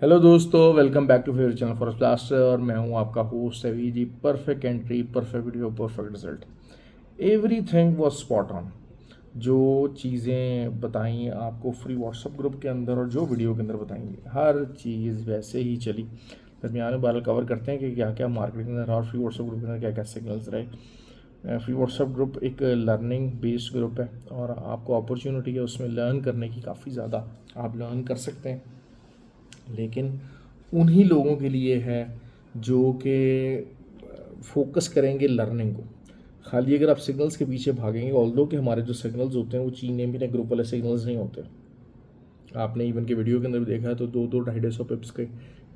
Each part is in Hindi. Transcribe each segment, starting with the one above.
हेलो दोस्तों, welcome back to favourite channel for blaster. और मैं हूं आपका host Abhi ji. Perfect entry, perfect video, perfect result, everything was spot on. जो चीज़ें बताई आपको फ्री व्हाट्सएप ग्रुप के अंदर और जो वीडियो के अंदर बताएंगे, हर चीज़ वैसे ही चली। दरमियान में बारह कवर करते हैं कि क्या क्या मार्केटिंग के अंदर और फ्री व्हाट्सएप ग्रुप के अंदर क्या क्या सिग्नल्स रहे। फ्री व्हाट्सएप ग्रुप एक लर्निंग बेस्ड ग्रुप है और आपको अपॉर्चुनिटी है उसमें लर्न करने की, काफ़ी ज़्यादा आप लर्न कर सकते हैं। लेकिन उन्हीं लोगों के लिए है जो कि फोकस करेंगे लर्निंग को। खाली अगर आप सिग्नल्स के पीछे भागेंगे, ऑल्दो कि हमारे जो सिग्नल्स होते हैं वो चीन भी ने ग्रुप वाले सिग्नल्स नहीं होते। आपने इवन के वीडियो के अंदर भी देखा है तो 200-250 पिप्स के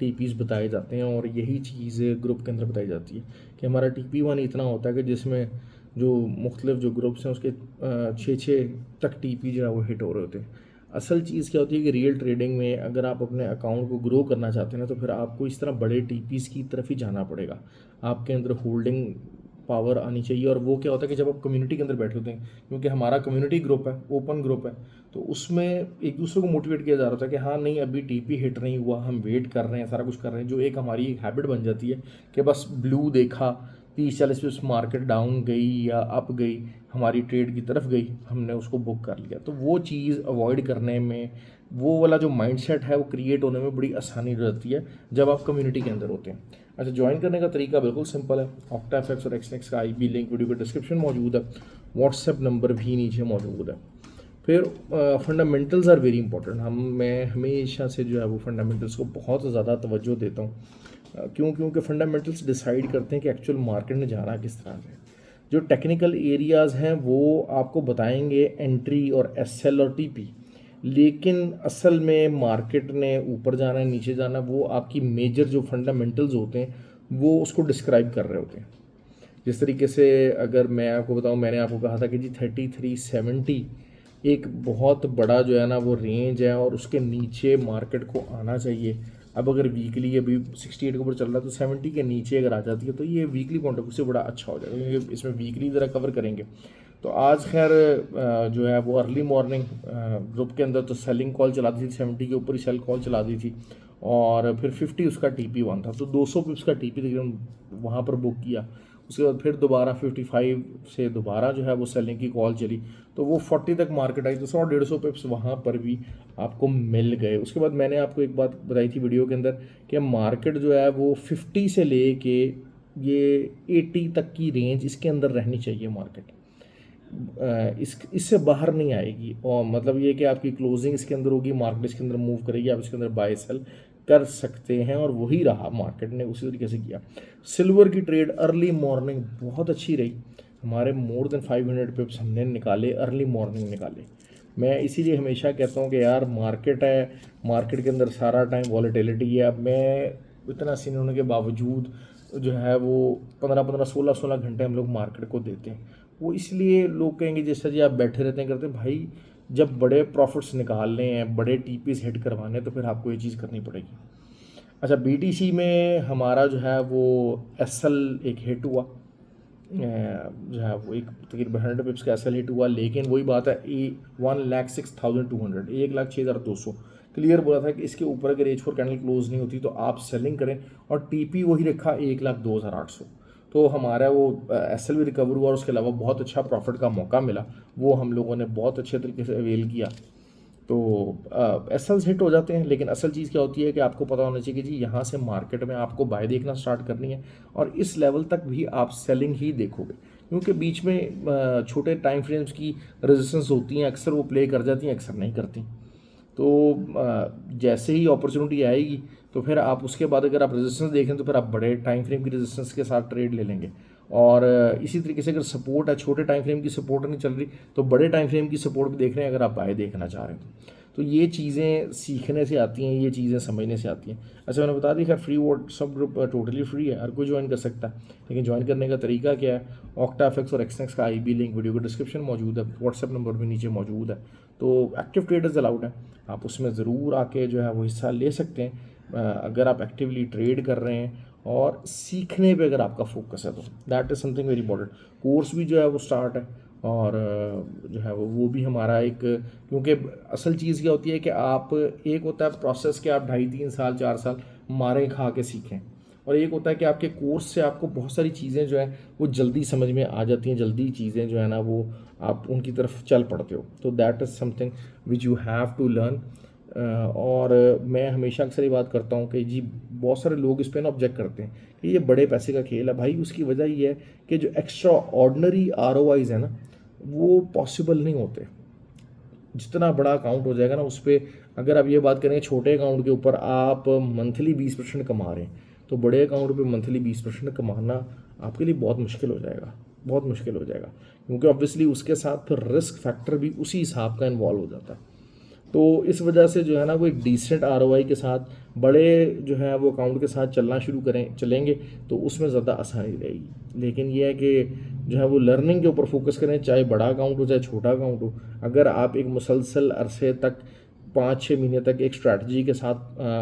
टीपीज बताए जाते हैं और यही चीज़ ग्रुप के अंदर बताई जाती है कि हमारा TP1 इतना होता है कि जिसमें जो मुख्तलिफ जो ग्रुप्स हैं उसके 6-6 तक TP जो है वो हिट हो रहे होते हैं। असल चीज़ क्या होती है कि रियल ट्रेडिंग में अगर आप अपने अकाउंट को ग्रो करना चाहते हैं ना, तो फिर आपको इस तरह बड़े TPs की तरफ ही जाना पड़ेगा। आपके अंदर होल्डिंग पावर आनी चाहिए। और वो क्या होता है कि जब आप कम्युनिटी के अंदर बैठे होते हैं, क्योंकि हमारा कम्युनिटी ग्रुप है, ओपन ग्रुप है, तो उसमें एक दूसरे को मोटिवेट किया जा रहा था कि हाँ नहीं, अभी TP हिट नहीं हुआ, हम वेट कर रहे हैं, सारा कुछ कर रहे हैं। जो एक हमारी एक हैबिट बन जाती है कि बस ब्लू देखा, 30-40 पिप्स मार्केट डाउन गई या अप गई, हमारी ट्रेड की तरफ गई, हमने उसको बुक कर लिया। तो वो चीज़ अवॉइड करने में, वो वाला जो माइंडसेट है वो क्रिएट होने में बड़ी आसानी रहती है जब आप कम्युनिटी के अंदर होते हैं। अच्छा, ज्वाइन करने का तरीका बिल्कुल सिंपल है। ऑक्टाफेक्स और एक्सनेक्स का IB लिंक वीडियो के डिस्क्रिप्शन मौजूद है, व्हाट्सएप नंबर भी नीचे मौजूद है। फिर फंडामेंटल्स आर वेरी इंपॉर्टेंट। मैं हमेशा से जो है वो फंडामेंटल्स को बहुत ज़्यादा तवज्जो देता हूँ। क्योंकि फंडामेंटल्स डिसाइड करते हैं कि एक्चुअल मार्केट ने जाना किस तरह से। जो टेक्निकल एरियाज़ हैं वो आपको बताएंगे एंट्री और SL और TP। लेकिन असल में मार्केट ने ऊपर जाना है, नीचे जाना है, वो आपकी मेजर जो फंडामेंटल्स होते हैं वो उसको डिस्क्राइब कर रहे होते हैं। जिस तरीके से अगर मैं आपको बताऊं, मैंने आपको कहा था कि जी 3370 एक बहुत बड़ा जो है ना वो रेंज है और उसके नीचे मार्केट को आना चाहिए। अब अगर वीकली अभी 68 के ऊपर चल रहा है तो 70 के नीचे अगर आ जाती है तो ये वीकली पॉइंट ऑफ व्यू से बड़ा अच्छा हो जाएगा, क्योंकि इसमें वीकली ज़रा कवर करेंगे। तो आज खैर जो है वो अर्ली मॉर्निंग ग्रुप के अंदर तो सेलिंग कॉल चला दी थी, 70 के ऊपर ही सेल कॉल चला दी थी। और फिर 50 उसका TP1 था, तो 200 पिप्स का TP तकरीबन वहाँ पर बुक किया। उसके बाद फिर दोबारा 55 से दोबारा जो है वो सेलिंग की कॉल चली, तो वो 40 तक मार्केट आई, तो 100-150 पिप्स वहाँ पर भी आपको मिल गए। उसके बाद मैंने आपको एक बात बताई थी वीडियो के अंदर कि मार्केट जो है वो 50 से ले के ये 80 तक की रेंज इसके अंदर रहनी चाहिए मार्केट। इससे बाहर नहीं आएगी। और मतलब ये कि आपकी क्लोजिंग इसके अंदर होगी, मार्केट इसके अंदर मूव करेगी, आप इसके अंदर बाय सेल कर सकते हैं। और वही रहा, मार्केट ने उसी तरीके से किया। सिल्वर की ट्रेड अर्ली मॉर्निंग बहुत अच्छी रही। हमारे मोर देन 500 पिप्स हमने निकाले, अर्ली मॉर्निंग निकाले। मैं इसीलिए हमेशा कहता हूँ कि यार मार्केट है, मार्केट के अंदर सारा टाइम वॉलेटिलिटी है। अब मैं इतना सीनियर होने के बावजूद जो है वो 15-15, 16-16 घंटे हम लोग मार्केट को देते हैं। वो इसलिए लोग कहेंगे जैसा जी आप बैठे रहते हैं करते हैं, भाई जब बड़े प्रॉफिट्स निकालने हैं, बड़े TPs हिट करवाने हैं, तो फिर आपको ये चीज़ करनी पड़ेगी। अच्छा, BTC में हमारा जो है वो SL एक हिट हुआ, जो है वो एक तकरीबन 100 पिप्स का SL हिट हुआ। लेकिन वही बात है, 1,06,200, 1,06,200 क्लियर बोला था कि इसके ऊपर अगर H4 कैंडल क्लोज नहीं होती तो आप सेलिंग करें। और TP वही रखा 1,02,800। तो हमारा वो SL भी रिकवर हुआ और उसके अलावा बहुत अच्छा प्रॉफिट का मौका मिला, वो हम लोगों ने बहुत अच्छे तरीके से अवेल किया। तो SLs हिट हो जाते हैं। लेकिन असल चीज़ क्या होती है कि आपको पता होना चाहिए कि जी यहाँ से मार्केट में आपको बाय देखना स्टार्ट करनी है और इस लेवल तक भी आप सेलिंग ही देखोगे, क्योंकि बीच में छोटे टाइम फ्रेम्स की रेजिस्टेंस होती हैं, अक्सर वो प्ले कर जाती हैं, अक्सर नहीं करती। तो जैसे ही अपॉर्चुनिटी आएगी तो फिर आप उसके बाद अगर आप रेजिस्टेंस देखें तो फिर आप बड़े टाइम फ्रेम की रेजिस्टेंस के साथ ट्रेड ले लेंगे। और इसी तरीके से अगर सपोर्ट है, छोटे टाइम फ्रेम की सपोर्ट नहीं चल रही तो बड़े टाइम फ्रेम की सपोर्ट भी देख रहे हैं अगर आप बाय देखना चाह रहे हैं तो ये चीज़ें सीखने से आती हैं, ये चीज़ें समझने से आती हैं। अच्छा, मैंने बता दी खैर free WhatsApp group totally free है, हर कोई ज्वाइन कर सकता है। लेकिन ज्वाइन करने का तरीका क्या है, ऑक्टाफेक्स और एक्सनेक्स का IB लिंक वीडियो को डिस्क्रिप्शन मौजूद है, व्हाट्सएप नंबर भी नीचे मौजूद है। तो एक्टिव ट्रेडर्स अलाउड है, आप उसमें ज़रूर आके जो है वो हिस्सा ले सकते हैं अगर आप एक्टिवली ट्रेड कर रहे हैं और सीखने पे अगर आपका फोकस है तो that is something very important. Course भी जो है वो स्टार्ट है और जो है वो भी हमारा एक, क्योंकि असल चीज़ क्या होती है कि आप, एक होता है प्रोसेस कि आप 2.5-3 साल 4 साल मारे खा के सीखें, और एक होता है कि आपके कोर्स से आपको बहुत सारी चीज़ें जो है वो जल्दी समझ में आ जाती हैं, जल्दी चीज़ें जो है ना वो आप उनकी तरफ चल पड़ते हो। तो that is something which you have to learn. और मैं हमेशा अक्सर ये बात करता हूँ कि जी बहुत सारे लोग इस पे ना ऑब्जेक्ट करते हैं कि ये बड़े पैसे का खेल है। भाई उसकी वजह ये है कि जो एक्स्ट्रा ऑर्डनरी ROIs है ना वो पॉसिबल नहीं होते। जितना बड़ा अकाउंट हो जाएगा ना उस पर, अगर आप ये बात करें छोटे अकाउंट के ऊपर आप मंथली 20% कमा रहे हैं, तो बड़े अकाउंट पे मंथली 20% कमाना आपके लिए बहुत मुश्किल हो जाएगा, बहुत मुश्किल हो जाएगा, क्योंकि ऑब्वियसली उसके साथ फिर रिस्क फैक्टर भी उसी हिसाब का इन्वॉल्व हो जाता है। तो इस वजह से जो है ना वो एक डिसेंट ROI के साथ बड़े जो है वो अकाउंट के साथ चलना शुरू चलेंगे तो उसमें ज़्यादा आसानी रहेगी। लेकिन ये है कि जो है वो लर्निंग के ऊपर फोकस करें, चाहे बड़ा अकाउंट हो चाहे छोटा अकाउंट हो। अगर आप एक मुसलसल अरसे तक 5-6 महीने तक एक स्ट्रैटेजी के साथ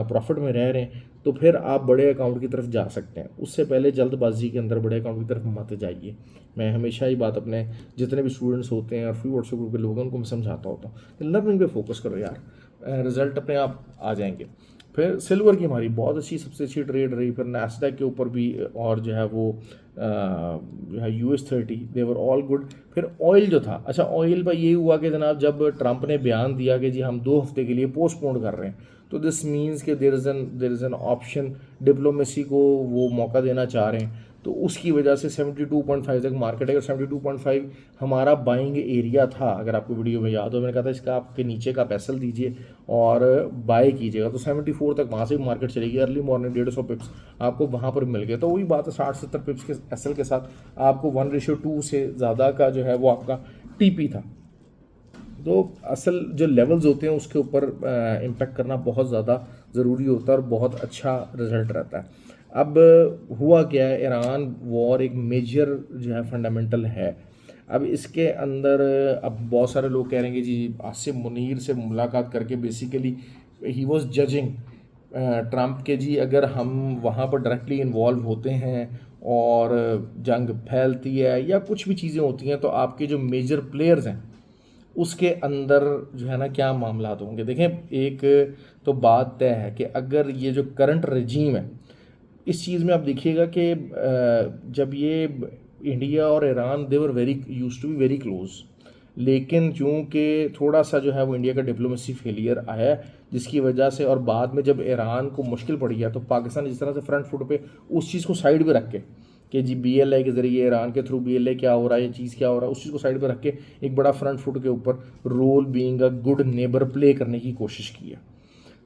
प्रॉफिट में रह रहे हैं तो फिर आप बड़े अकाउंट की तरफ जा सकते हैं। उससे पहले जल्दबाजी के अंदर बड़े अकाउंट की तरफ मत जाइए। मैं हमेशा ही बात अपने जितने भी स्टूडेंट्स होते हैं और फ्री व्हाट्सएप ग्रुप के लोगों उनको मैं समझाता होता हूँ कि लर्निंग पे फोकस करो यार, रिजल्ट अपने आप आ जाएंगे। फिर सिल्वर की हमारी बहुत अच्छी, सबसे अच्छी ट्रेड रही। फिर नैस्डैक के ऊपर भी, और जो है वो जो है US30 देवर ऑल गुड। फिर ऑयल जो था, अच्छा ऑयल पर ये हुआ कि जनाब जब ट्रंप ने बयान दिया कि जी हम 2 हफ्ते के लिए पोस्टपोन कर रहे हैं, तो दिस मीन्स कि there is an option, diplomacy को वो मौका देना चाह रहे हैं। तो उसकी वजह से 72.5 तक मार्केट है, और 72.5 हमारा बाइंग एरिया था। अगर आपको वीडियो में याद हो मैंने कहा था इसका आपके नीचे का पैसल दीजिए और बाय कीजिएगा, तो 74 तक वहाँ से मार्केट चलेगी। अर्ली मॉर्निंग 150 पिप्स आपको वहाँ पर मिल गया। तो वही बात है, 60-70 पिप्स के एसएल के साथ आपको 1:2 से ज़्यादा का जो है वो आपका TP था। तो असल जो लेवल्स होते हैं उसके ऊपर इम्पेक्ट करना बहुत ज़्यादा ज़रूरी होता है और बहुत अच्छा रिजल्ट रहता है। अब हुआ क्या है, ईरान वॉर एक मेजर जो है फंडामेंटल है। अब इसके अंदर अब बहुत सारे लोग कह रहे हैं कि जी आसिम मुनीर से मुलाकात करके basically he was judging Trump के, जी अगर हम वहाँ पर डायरेक्टली इन्वॉल्व होते हैं और जंग फैलती है या कुछ भी चीज़ें होती हैं तो आपके जो मेजर प्लेयर्स हैं उसके अंदर जो है ना क्या मामला होंगे। देखें, एक तो बात तय है कि अगर ये जो करंट रजीम है इस चीज़ में आप देखिएगा कि जब ये इंडिया और Iran they were very used to be very close, लेकिन चूँकि थोड़ा सा जो है वो इंडिया का डिप्लोमेसी फेलियर आया है जिसकी वजह से, और बाद में जब ईरान को मुश्किल पड़ गया तो पाकिस्तान जिस तरह से फ्रंट फुट पे उस चीज़ को साइड पे रख के कि जी BLI के ज़रिए ईरान के थ्रू BLI क्या हो रहा है, ये चीज़ क्या हो रहा है, उस चीज़ को साइड पे रख के एक बड़ा फ्रंट फुट के ऊपर role being a good neighbour play करने की कोशिश की है।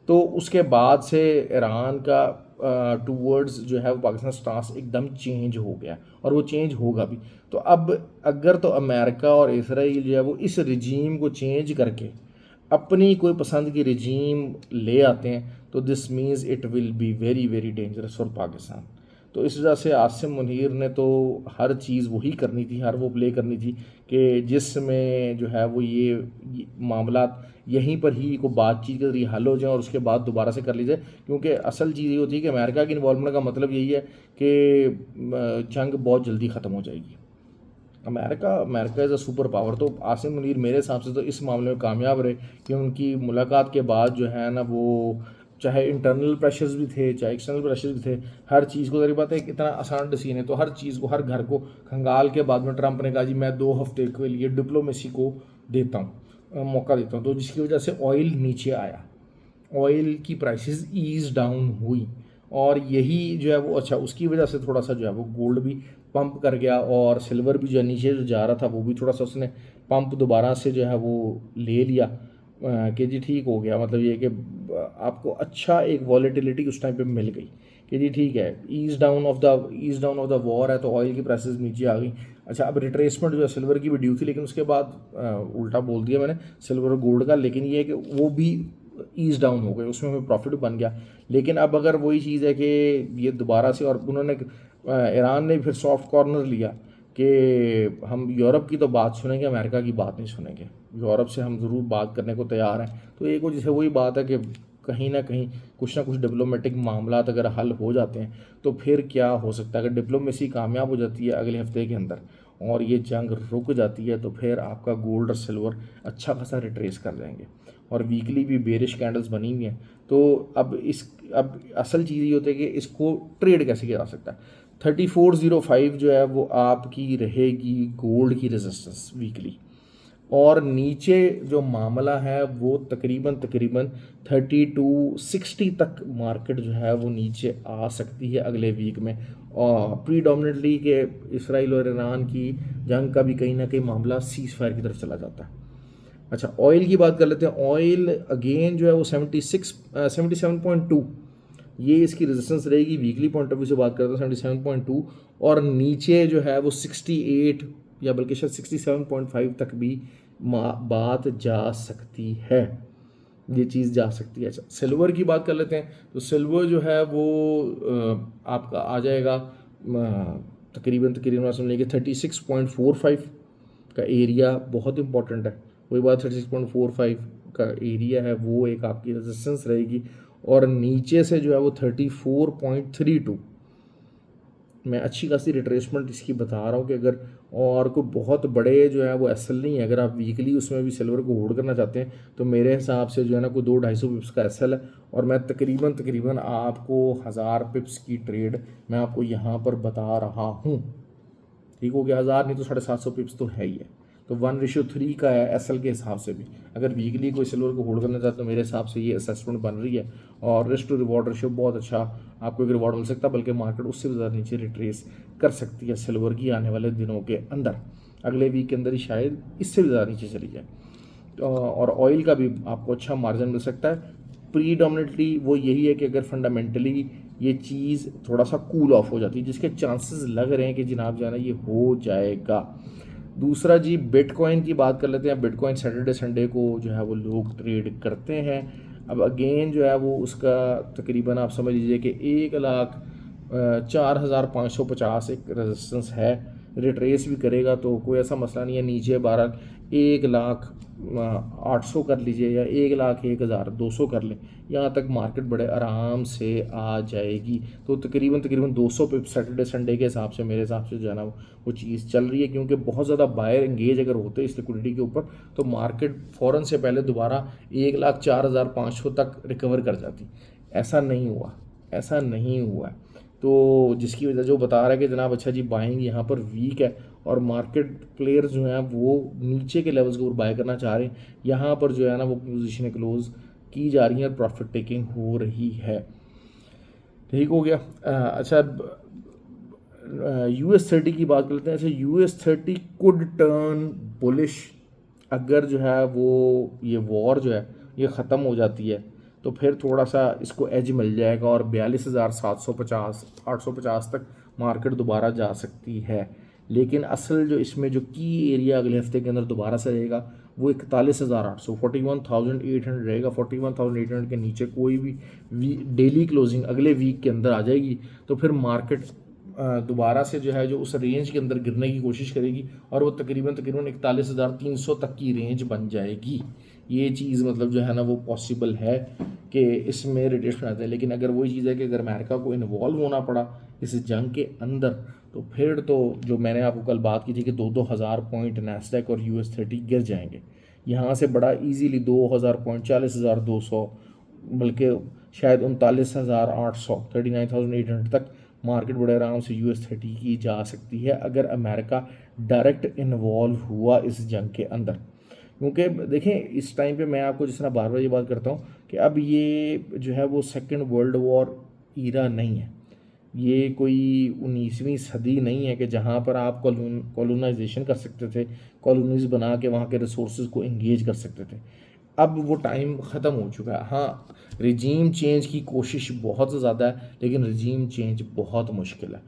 तो उसके बाद से ईरान का टूवर्ड्स जो है वो पाकिस्तान स्टांस एकदम चेंज हो गया और वो चेंज होगा भी। तो अब अगर तो अमेरिका और इसराइल जो है वो इस रिजीम को चेंज करके अपनी कोई पसंद की रिजीम ले आते हैं तो this means it will be very very dangerous for Pakistan. तो इस वजह से आसिम मुनीर ने तो हर चीज़ वही करनी थी, हर वो प्ले करनी थी कि जिसमें जो है वो ये मामला यहीं पर ही को बातचीत के जरिए हल हो जाए और उसके बाद दोबारा से कर ली जाए। क्योंकि असल चीज़ ये होती है कि अमेरिका की इन्वॉल्वमेंट का मतलब यही है कि जंग बहुत जल्दी ख़त्म हो जाएगी। America is a super power. तो आसिम मुनीर मेरे हिसाब से तो इस मामले में कामयाब रहे कि उनकी मुलाकात के बाद जो है ना वो चाहे इंटरनल प्रेशर्स भी थे चाहे एक्सटर्नल प्रेशर्स भी थे, हर चीज़ को, तरी बात है एक इतना आसान डिसीजन है तो हर चीज़ को, हर घर को खंगाल के बाद में ट्रंप ने कहा जी मैं 2 हफ्ते के लिए डिप्लोमेसी को देता हूँ, मौका देता हूँ। तो जिसकी वजह से ऑयल नीचे आया, ऑयल की प्राइसेस ईज डाउन हुई और यही जो है वो, अच्छा उसकी वजह से थोड़ा सा जो है वो गोल्ड भी पंप कर गया और सिल्वर भी जो है नीचे जो जा रहा था वो भी थोड़ा सा उसने पंप दोबारा से जो है वो ले लिया कि जी ठीक हो गया। मतलब ये कि आपको अच्छा एक वॉलेटिलिटी उस टाइम पे मिल गई कि जी ठीक है, ease down of the war है तो ऑयल की प्राइसेस नीचे आ गई। अच्छा, अब रिट्रेसमेंट जो है सिल्वर की भी ड्यू थी लेकिन उसके बाद उल्टा बोल दिया मैंने सिल्वर और गोल्ड का, लेकिन ये है कि वो भी ईज डाउन हो गए, उसमें हमें प्रॉफिट बन गया। लेकिन अब अगर वही चीज़ है कि ये दोबारा से, और उन्होंने ईरान ने फिर सॉफ्ट कॉर्नर लिया कि हम यूरोप की तो बात सुनेंगे, अमेरिका की बात नहीं सुनेंगे, यूरोप से हम ज़रूर बात करने को तैयार हैं। तो एक वजह से वही बात है कि कहीं ना कहीं कुछ ना कुछ डिप्लोमेटिक मामला अगर हल हो जाते हैं तो फिर क्या हो सकता है, अगर डिप्लोमेसी कामयाब हो जाती है अगले हफ्ते के अंदर और ये जंग रुक जाती है तो फिर आपका गोल्ड और सिल्वर अच्छा खासा रिट्रेस कर जाएंगे। और वीकली भी बेरिश कैंडल्स बनी हुई हैं। तो अब असल चीज़ ये होती है कि इसको ट्रेड कैसे किया जा सकता है। 3405 जो है वो आपकी रहेगी गोल्ड की रेजिस्टेंस वीकली, और नीचे जो मामला है वो तकरीबन 3260 तक मार्केट जो है वो नीचे आ सकती है अगले वीक में। और प्रीडोमिनेटली के इसराइल और ईरान की जंग का भी कहीं ना कहीं मामला सीज फायर की तरफ चला जाता है। अच्छा, ऑयल की बात कर लेते हैं। ऑयल अगेन जो है वो 77.2 ये इसकी रेजिस्टेंस रहेगी वीकली पॉइंट ऑफ व्यू से बात करते हैं, 77.2। और नीचे जो है वो 68 या बल्कि शायद 67.5 तक भी बात जा सकती है, ये चीज़ जा सकती है। अच्छा, सिल्वर की बात कर लेते हैं। तो सिल्वर जो है वो आपका आ जाएगा तकरीबन तकरीबन समझ लीजिए 36.45 का एरिया बहुत इंपॉर्टेंट है। वही बात 36.45 का एरिया है वो एक आपकी रेजिस्टेंस रहेगी। और नीचे से जो है वो 34.32 मैं अच्छी खासी रिट्रेसमेंट इसकी बता रहा हूँ कि अगर और कोई बहुत बड़े जो है वो एसएल नहीं है, अगर आप वीकली उसमें भी सिल्वर को होल्ड करना चाहते हैं तो मेरे हिसाब से जो है ना कोई 200-250 पिप्स का एसएल है। और मैं तकरीबन आपको 1000 पिप्स की ट्रेड मैं आपको यहाँ पर बता रहा हूँ। ठीक हो गया, 1000 नहीं तो 750 पिप्स तो है ही है। तो 1:3 का है एसएल के हिसाब से भी। अगर वीकली कोई सिल्वर को होल्ड करना चाहता है तो मेरे हिसाब से ये असेसमेंट बन रही है। और रिस्क टू रिवॉर्ड रेशियो बहुत अच्छा आपको एक रिवॉर्ड मिल सकता है, बल्कि मार्केट उससे भी ज़्यादा नीचे रिट्रेस कर सकती है सिल्वर की आने वाले दिनों के अंदर। अगले वीक के अंदर ही शायद इससे भी ज़्यादा नीचे चली जाए। और ऑयल का भी आपको अच्छा मार्जिन मिल सकता है। प्रीडोमिनेटली वो यही है कि अगर फंडामेंटली ये चीज़ थोड़ा सा कूल ऑफ हो जाती है, जिसके चांसेस लग रहे हैं कि जनाब जो है ना ये हो जाएगा। दूसरा जी बिटकॉइन की बात कर लेते हैं। बिटकॉइन सैटरडे संडे को जो है वो लोग ट्रेड करते हैं। अब अगेन जो है वो उसका तकरीबन आप समझ लीजिए कि 1,04,550 एक रेजिस्टेंस है। रिट्रेस भी करेगा तो कोई ऐसा मसला नहीं है। नीचे 1,08,000 कर लीजिए या 1,01,200 कर लें, यहाँ तक मार्केट बड़े आराम से आ जाएगी। तो तकरीबन 200 पिप सैटरडे संडे के हिसाब से मेरे हिसाब से जो है ना वो चीज़ चल रही है, क्योंकि बहुत ज़्यादा बायर इंगेज अगर होते हैं इस लिक्विडिटी के ऊपर तो मार्केट फ़ौरन से पहले दोबारा 1,04,500 तक रिकवर कर जाती। ऐसा नहीं हुआ, ऐसा नहीं हुआ है। तो जिसकी वजह जो बता रहा है कि जनाब अच्छा जी बाइंग यहाँ पर वीक है और मार्केट प्लेयर्स जो हैं वो नीचे के लेवल्स के ऊपर बाय करना चाह रहे हैं। यहाँ पर जो है ना वो पोजीशनें क्लोज की जा रही हैं और प्रॉफिट टेकिंग हो रही है। ठीक हो गया। अच्छा, US30 की बात करते हैं। अच्छा, US30 कुड टर्न बुलिश अगर जो है वो ये वॉर जो है ये ख़त्म हो जाती है तो फिर थोड़ा सा इसको एज मिल जाएगा और 42,750 850 तक मार्केट दोबारा जा सकती है। लेकिन असल जो इसमें जो की एरिया अगले हफ्ते के अंदर दोबारा से रहेगा वो 41,800 41,800 रहेगा। 41,800 के नीचे कोई भी डेली क्लोजिंग अगले वीक के अंदर आ जाएगी तो फिर मार्केट दोबारा से जो है जो उस रेंज के अंदर गिरने की कोशिश करेगी और वो तकरीबन 41,300 तक की रेंज बन जाएगी। ये चीज़ मतलब जो है ना वो पॉसिबल है कि इसमें रिटेशन आता है। लेकिन अगर वही चीज़ है कि अगर अमेरिका को इन्वॉल्व होना पड़ा इस जंग के अंदर तो फिर तो जो मैंने आपको कल बात की थी कि 2-2 हज़ार पॉइंट नैस्डैक और US30 गिर जाएंगे। यहाँ से बड़ा इजीली 2,000 पॉइंट 40,200 बल्कि शायद 39,800 39,800 तक मार्केट बड़े आराम से US30 की जा सकती है अगर अमेरिका डायरेक्ट इन्वॉल्व हुआ इस जंग के अंदर। क्योंकि देखें इस टाइम पे मैं आपको जिस तरह बार बार ये बात करता हूँ कि अब ये जो है वो सेकेंड वर्ल्ड वॉर ईरा नहीं है। ये कोई 19वीं सदी नहीं है कि जहाँ पर आप कॉलोनाइजेशन कर सकते थे, कॉलोनीज बना के वहाँ के रिसोर्स को इंगेज कर सकते थे। अब वो टाइम ख़त्म हो चुका है। हाँ, रिजीम चेंज की कोशिश बहुत ज़्यादा है लेकिन रिजीम चेंज बहुत मुश्किल है।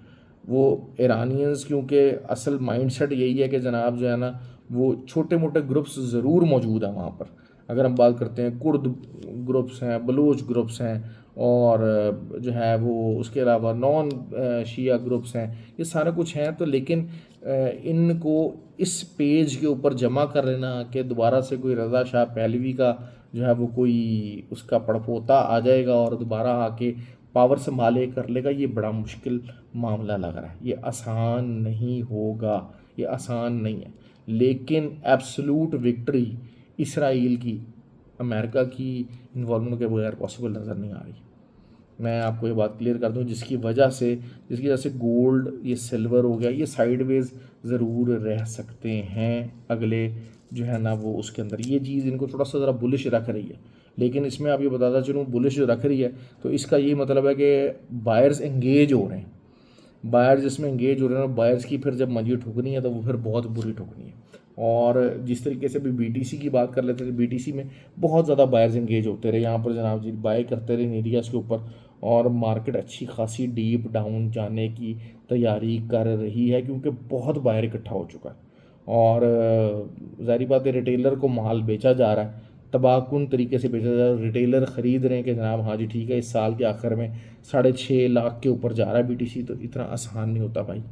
वो ईरानियंस क्योंकि असल माइंडसेट यही है कि जनाब जो है ना वो छोटे मोटे ग्रुप्स ज़रूर मौजूद हैं वहाँ पर। अगर हम बात करते हैं कुर्द ग्रुप्स हैं, बलूच ग्रुप्स हैं और जो है वो उसके अलावा नॉन शिया ग्रुप्स हैं, ये सारा कुछ हैं। तो लेकिन इनको इस पेज के ऊपर जमा कर लेना कि दोबारा से कोई रज़ा शाह पहलवी का जो है वो कोई उसका पड़पोता आ जाएगा और दोबारा आके पावर संभाले कर लेगा, ये बड़ा मुश्किल मामला लग रहा है। ये आसान नहीं होगा, ये आसान नहीं है, लेकिन एब्सोल्यूट विक्ट्री इसराइल की, अमेरिका की इन्वॉल्वमेंट के बगैर पॉसिबल नज़र नहीं आ रही। मैं आपको ये बात क्लियर कर दूं, जिसकी वजह से गोल्ड, ये सिल्वर हो गया, ये साइडवेज ज़रूर रह सकते हैं अगले जो है ना वो उसके अंदर, ये चीज़ इनको थोड़ा सा ज़रा बुलिश रख रही है। लेकिन इसमें आप ये बताता चलूँ, बुलिश रख रही है तो इसका ये मतलब है कि बायर्स एंगेज हो रहे हैं। बायर्स जिसमें एंगेज हो रहे हैं, बायर्स की फिर जब मंजी ठुकनी है तो वो फिर बहुत बुरी ठुकनी है। और जिस तरीके से भी बीटीसी की बात कर लेते थे, बीटीसी में बहुत ज़्यादा बायर्स एंगेज होते रहे, यहाँ पर जनाब जी बाय करते रहे एरियाज़ के ऊपर, और मार्केट अच्छी खासी डीप डाउन जाने की तैयारी कर रही है क्योंकि बहुत बायर इकट्ठा हो चुका है। और ज़ाहिर बात है रिटेलर को माल बेचा जा रहा है, तबाहकुन तरीके से बेचा जा रहा है। रिटेलर ख़रीद रहे हैं कि जनाब हाँ जी ठीक है, इस साल के आखिर में 6.5 लाख के ऊपर जा रहा है बीटीसी। तो इतना आसान नहीं होता भाई,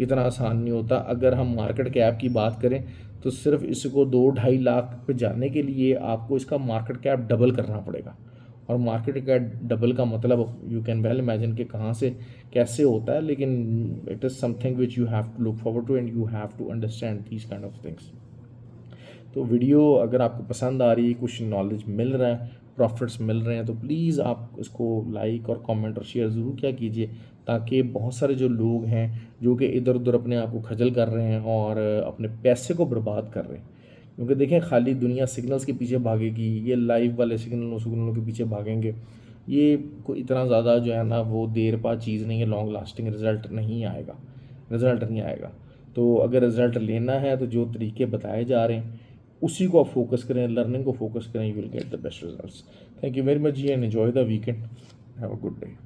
इतना आसान नहीं होता। अगर हम मार्केट कैप की बात करें तो सिर्फ इसको 2-2.5 लाख पे जाने के लिए आपको इसका मार्केट कैप डबल करना पड़ेगा। और मार्केट कैप डबल का मतलब यू कैन वेल इमेजिन कि कहाँ से कैसे होता है, लेकिन it is something which you have to look forward to and you have to understand these kind of things. तो वीडियो अगर आपको पसंद आ रही है, कुछ नॉलेज मिल रहा है, प्रॉफिट्स मिल रहे हैं, तो प्लीज़ आप इसको लाइक और कमेंट और शेयर ज़रूर क्या कीजिए, ताकि बहुत सारे जो लोग हैं जो कि इधर उधर अपने आप को खजल कर रहे हैं और अपने पैसे को बर्बाद कर रहे हैं, क्योंकि देखें खाली दुनिया सिग्नल्स के पीछे भागेगी, ये लाइव वाले सिग्नलों के पीछे भागेंगे, ये कोई इतना ज़्यादा जो है ना वो देर पा चीज़ नहीं है, लॉन्ग लास्टिंग रिज़ल्ट नहीं आएगा, रिज़ल्ट नहीं आएगा। तो अगर रिज़ल्ट लेना है तो जो तरीके बताए जा रहे हैं उसी को आप फोकस करें, लर्निंग को फोकस करें, you will get the best results. Thank you very much जी and enjoy the weekend, have a good day.